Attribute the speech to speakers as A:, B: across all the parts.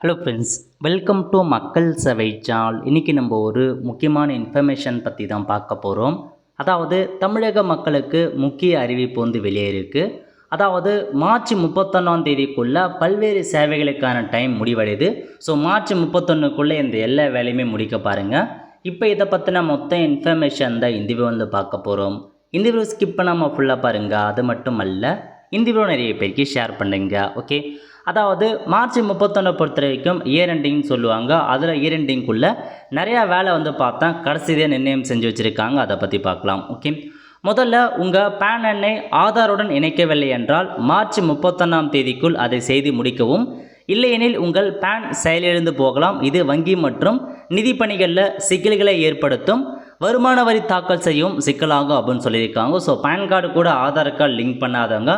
A: Hello friends, welcome to மக்கள் சேவை channel. இன்றைக்கி நம்ம ஒரு முக்கியமான இன்ஃபர்மேஷன் பற்றி தான் பார்க்க போகிறோம். அதாவது தமிழக மக்களுக்கு முக்கிய அறிவிப்பு வெளியே இருக்குது. அதாவது மார்ச் 31ஆம் தேதிக்குள்ளே பல்வேறு சேவைகளுக்கான டைம் முடிவடையுது. ஸோ மார்ச் 31க்குள்ளே இந்த எல்லா வேலையுமே முடிக்க பாருங்கள். இப்போ இதை பற்றின மொத்த இன்ஃபர்மேஷன் தான் இந்த வீடியோ பார்க்க போகிறோம். இந்த வீடியோ ஸ்கிப் பண்ணாமல் ஃபுல்லாக பாருங்கள். அது மட்டும் அல்ல, இந்த வீடியோ நிறைய பேருக்கு ஷேர் பண்ணுங்க. ஓகே, அதாவது மார்ச் 31 பொறுத்த வரைக்கும் இயர் எண்டிங்னு சொல்லுவாங்க. அதில் இயர் எண்டிங்குள்ளே நிறையா வேலை பார்த்தா கடைசியாக நிர்ணயம் செஞ்சு வச்சுருக்காங்க. அதை பற்றி பார்க்கலாம். ஓகே, முதல்ல உங்கள் பேன் எண்ணை ஆதாருடன் இணைக்கவில்லை என்றால் மார்ச் 31ஆம் தேதிக்குள் அதை செய்து முடிக்கவும். இல்லையெனில் உங்கள் பேன் செயலிழந்து போகலாம். இது வங்கி மற்றும் நிதி பணிகளில் சிக்கல்களை ஏற்படுத்தும். வருமான வரி தாக்கல் செய்யும் சிக்கலாகும் அப்படின்னு சொல்லியிருக்காங்க. ஸோ பேன் கார்டு கூட ஆதார் கார்டு லிங்க் பண்ணாதவங்க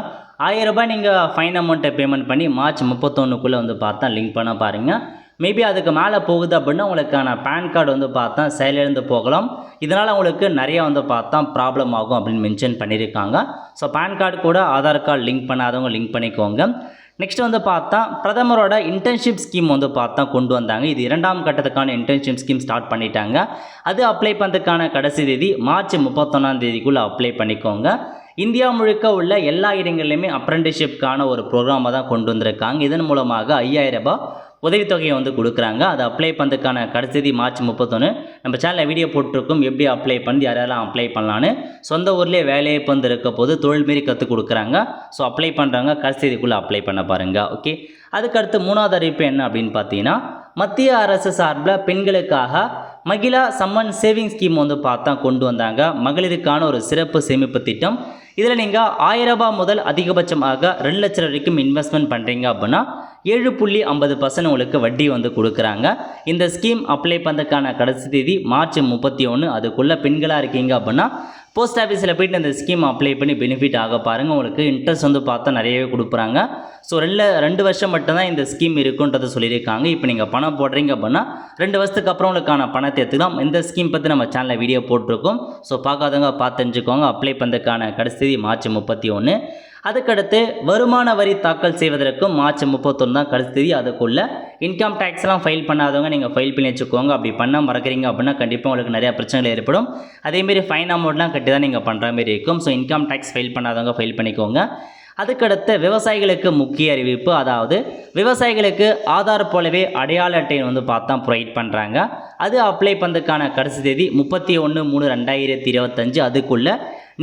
A: 1000 ரூபாய் நீங்கள் ஃபைன் அமௌண்ட்டை பேமெண்ட் பண்ணி மார்ச் 31க்குள்ளே பார்த்தா லிங்க் பண்ண பாருங்கள். மேபி அதுக்கு மேலே போகுது அப்படின்னா உங்களுக்கான பேன் கார்டு பார்த்தா செயலிழந்து போகலாம். இதனால் உங்களுக்கு நிறையா பார்த்தா ப்ராப்ளம் ஆகும் அப்படின்னு மென்ஷன் பண்ணியிருக்காங்க. ஸோ பேன் கார்டு கூட ஆதார் கார்டு லிங்க் பண்ணாதவங்க லிங்க் பண்ணிக்கோங்க. நெக்ஸ்ட் பார்த்தா பிரதமரோட இன்டர்ன்ஷிப் ஸ்கீம் பார்த்தா கொண்டு வந்தாங்க. இது 2ஆம் கட்டத்துக்கான இன்டர்ன்ஷிப் ஸ்கீம் ஸ்டார்ட் பண்ணிட்டாங்க. அது அப்ளை பண்ணுறதுக்கான கடைசி தேதி மார்ச் 31ஆம் தேதிக்குள்ளே அப்ளை பண்ணிக்கோங்க. இந்தியா முழுக்க உள்ள எல்லா இடங்கள்லையுமே அப்ரெண்டிஸ்ஷிப்கான ஒரு ப்ரோக்ராமை தான் கொண்டு வந்திருக்காங்க. இதன் மூலமாக 5000 ரூபாய் உதவித்தொகையை கொடுக்குறாங்க. அதை அப்ளை பண்ணுறதுக்கான கடைசி தேதி மார்ச் 31. நம்ம சேனலில் வீடியோ போட்டிருக்கோம், எப்படி அப்ளை பண்ணி யாரெல்லாம் அப்ளை பண்ணலான்னு. சொந்த ஊர்லேயே வேலையை இருக்க போது தொழில் மாரி கற்றுக் கொடுக்குறாங்க. ஸோ அப்ளை பண்ணுறாங்க, கடைசி தேதிக்குள்ளே அப்ளை பண்ண பாருங்கள். ஓகே, அதுக்கடுத்து 3வது அறிவிப்பு என்ன அப்படின்னு பார்த்தீங்கன்னா, மத்திய அரசு சார்பில் பெண்களுக்காக மகிழா சம்மன் சேவிங் ஸ்கீம் பார்த்தா கொண்டு வந்தாங்க. மகளிருக்கான ஒரு சிறப்பு சேமிப்பு திட்டம். இதில் நீங்கள் 1000 ரூபாய் முதல் அதிகபட்சமாக 2 லட்சம் வரைக்கும் இன்வெஸ்ட்மெண்ட் பண்ணுறீங்க அப்படின்னா 7.50% உங்களுக்கு வட்டி கொடுக்குறாங்க. இந்த ஸ்கீம் அப்ளை பண்ணுறதுக்கான கடைசி தேதி மார்ச் 31. அதுக்குள்ளே பெண்களாக இருக்கீங்க அப்படின்னா போஸ்ட் ஆஃபீஸில் போய்ட்டு இந்த ஸ்கீம் அப்ளை பண்ணி பெனிஃபிட் ஆக பாருங்கள். உங்களுக்கு இன்ட்ரெஸ்ட் பார்த்தா நிறையவே கொடுக்குறாங்க. ஸோ 2 வருஷம் மட்டும்தான் இந்த ஸ்கீம் இருக்குன்றதை சொல்லியிருக்காங்க. இப்போ நீங்கள் பணம் போடுறீங்க அப்படின்னா 2 வருஷத்துக்கு அப்புறம் உங்களுக்கான பணத்தை எடுத்துக்கலாம். இந்த ஸ்கீம் பற்றி நம்ம சேனலில் வீடியோ போட்டிருக்கோம். ஸோ பார்க்காதவங்க பார்த்து தெரிஞ்சுக்கோங்க. அப்ளை பண்ணுறதுக்கான கடைசி தேதி மார்ச் 31. அதுக்கடுத்து வருமான வரி தாக்கல் செய்வதற்கும் மார்ச் 31 தான் கடைசி தேதி. அதுக்குள்ளே இன்கம் டேக்ஸ்லாம் ஃபைல் பண்ணாதவங்க நீங்கள் ஃபைல் பண்ணி வச்சுக்கோங்க. அப்படி பண்ண மறக்கிறீங்க அப்படின்னா கண்டிப்பாக உங்களுக்கு நிறையா பிரச்சனைகள் ஏற்படும். அதேமாரி ஃபைன் அமௌண்ட்லாம் கட்டி தான் நீங்கள் பண்ணுற மாதிரி இருக்கும். ஸோ இன்கம் டேக்ஸ் ஃபைல் பண்ணாதவங்க ஃபைல் பண்ணிக்கோங்க. அதுக்கடுத்து விவசாயிகளுக்கு முக்கிய அறிவிப்பு. அதாவது விவசாயிகளுக்கு ஆதார் போலவே அடையாள அட்டை பார்த்தா ப்ரொவைட் பண்ணுறாங்க. அது அப்ளை பண்ணுறதுக்கான கடைசி தேதி 31/3/2025. அதுக்குள்ளே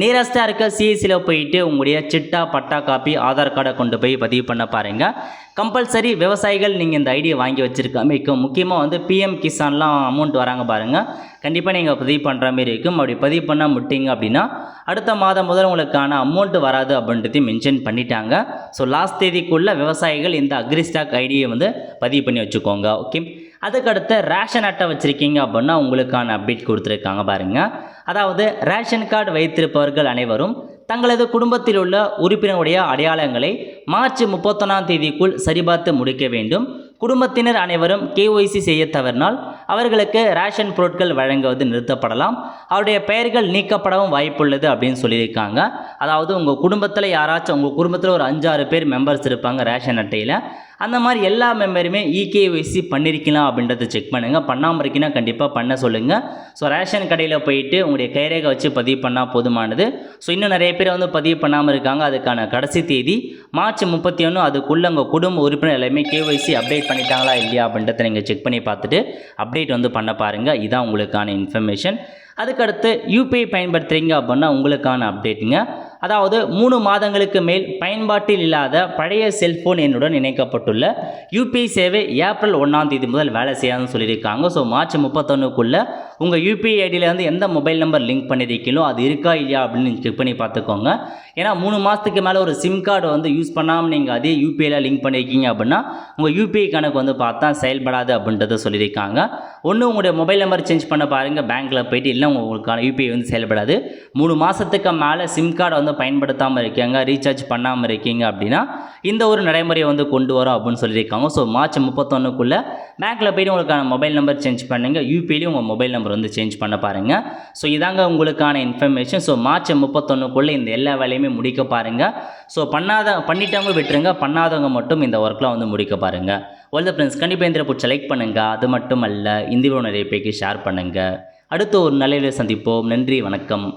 A: நியரஸ்ட்டாக இருக்க சிஎஸ்சியில் போயிட்டு உங்களுடைய சிட்டா பட்டா காப்பி ஆதார் கார்டை கொண்டு போய் பதிவு பண்ண பாருங்கள். கம்பல்சரி விவசாயிகள் நீங்கள் இந்த ஐடியை வாங்கி வச்சுருக்க முக்கியமாக பிஎம் கிசான்லாம் அமௌண்ட் வராங்க பாருங்கள். கண்டிப்பாக நீங்கள் பதிவு பண்ணுற மாதிரி இருக்கும். அப்படி பதிவு பண்ண முட்டிங்க அப்படின்னா அடுத்த மாதம் முதல் உங்களுக்கான அமௌண்ட் வராது அப்படின்றதையும் மென்ஷன் பண்ணிட்டாங்க. ஸோ லாஸ்ட் தேதிக்குள்ளே விவசாயிகள் இந்த அக்ரிஸ்டாக் ஐடியை பதிவு பண்ணி வச்சுக்கோங்க. ஓகே, அதுக்கடுத்து ரேஷன் அட்டை வச்சுருக்கீங்க அப்படின்னா உங்களுக்கான அப்டேட் கொடுத்துருக்காங்க பாருங்கள். அதாவது ரேஷன் கார்டு வைத்திருப்பவர்கள் அனைவரும் தங்களது குடும்பத்தில் உள்ள உறுப்பினருடைய அடையாளங்களை மார்ச் 31ஆம் தேதிக்குள் சரிபார்த்து முடிக்க வேண்டும். குடும்பத்தினர் அனைவரும் KYC செய்ய தவறினால் அவர்களுக்கு ரேஷன் பொருட்கள் வழங்குவது நிறுத்தப்படலாம். அவருடைய பெயர்கள் நீக்கப்படவும் வாய்ப்புள்ளது அப்படின்னு சொல்லியிருக்காங்க. அதாவது உங்கள் குடும்பத்தில் யாராச்சும் உங்கள் குடும்பத்தில் ஒரு 5-6 பேர் மெம்பர்ஸ் இருப்பாங்க ரேஷன் அட்டையில். அந்த மாதிரி எல்லா மெம்பருமே EKYC பண்ணியிருக்கலாம் அப்படின்றத செக் பண்ணுங்கள். பண்ணாமல் இருக்கீங்கன்னா கண்டிப்பாக பண்ண சொல்லுங்கள். ஸோ ரேஷன் கடையில் போயிட்டு உங்களுடைய கைரேகை வச்சு பதிவு பண்ணால் போதுமானது. ஸோ இன்னும் நிறைய பேர் பதிவு பண்ணாமல் இருக்காங்க. அதுக்கான கடைசி தேதி மார்ச் 31. அதுக்குள்ளே உங்கள் குடும்ப உறுப்பினர் எல்லாமே KYC அப்டேட் பண்ணிட்டாங்களா இல்லையா அப்படின்றத நீங்கள் செக் பண்ணி பார்த்துட்டு அப்டேட் பண்ண பாருங்கள். இதுதான் உங்களுக்கான இன்ஃபர்மேஷன். அதுக்கடுத்து UPI பயன்படுத்துகிறீங்க அப்படின்னா உங்களுக்கான அப்டேட்டுங்க. அதாவது 3 மாதங்களுக்கு மேல் பயன்பாட்டில் இல்லாத பழைய செல்ஃபோன் எண்ணுடன் இணைக்கப்பட்டுள்ள UPI சேவை ஏப்ரல் 1ஆம் தேதி முதல் வேலை செய்யாதுன்னு சொல்லியிருக்காங்க. ஸோ மார்ச் 31க்குள்ளே உங்கள் UPI ஐடியில் எந்த மொபைல் நம்பர் லிங்க் பண்ணியிருக்கீங்களோ அது இருக்கா இல்லையா அப்படின்னு செக் பண்ணி பார்த்துக்கோங்க. ஏன்னா 3 மாதத்துக்கு மேலே ஒரு சிம் கார்டு யூஸ் பண்ணாமல் நீங்கள் அதே UPIயில் லிங்க் பண்ணியிருக்கீங்க அப்படின்னா உங்கள் UPI கணக்கு பார்த்தா செயல்படாது அப்படின்றத சொல்லியிருக்காங்க. ஒன்று உங்களுடைய மொபைல் நம்பர் சேஞ்ச் பண்ண பாருங்கள் பேங்க்கில் போய்ட்டு, இல்லை உங்களுக்கான UPI செயல்படாது. 3 மாதத்துக்கு மேலே சிம் கார்டை பயன்படுத்தாமல் இருக்கீங்க, ரீசார்ஜ் பண்ணாமல் இருக்கீங்க அப்படின்னா இந்த ஒரு நடைமுறையை கொண்டு வரோம் அப்படின்னு சொல்லியிருக்காங்க. ஸோ மார்ச் 31க்குள்ளே பேங்க்கில் போய்ட்டு உங்களுக்கான மொபைல் நம்பர் சேஞ்ச் பண்ணுங்கள். UPIலையும் உங்கள் மொபைல் நம்பர் சேஞ்ச் பண்ண பாருங்கள். ஸோ இதாங்க உங்களுக்கான இன்ஃபர்மேஷன். ஸோ மார்ச் 31க்குள்ளே இந்த எல்லா வேலையுமே எல்லாமே முடிக்க பாருங்கள். ஸோ பண்ணிட்டவங்க விட்டுருங்க, பண்ணாதவங்க மட்டும் இந்த ஒர்க்லாம் வந்து முடிக்க பாருங்கள். வெல் ஃப்ரெண்ட்ஸ், கண்டிப்பாக இந்த பிடிச்ச லைக் பண்ணுங்கள். அது மட்டும் அல்ல, இந்த வீடியோ நிறைய பேருக்கு ஷேர் பண்ணுங்கள். அடுத்து ஒரு நல்ல வீடியோ சந்திப்போம். நன்றி, வணக்கம்.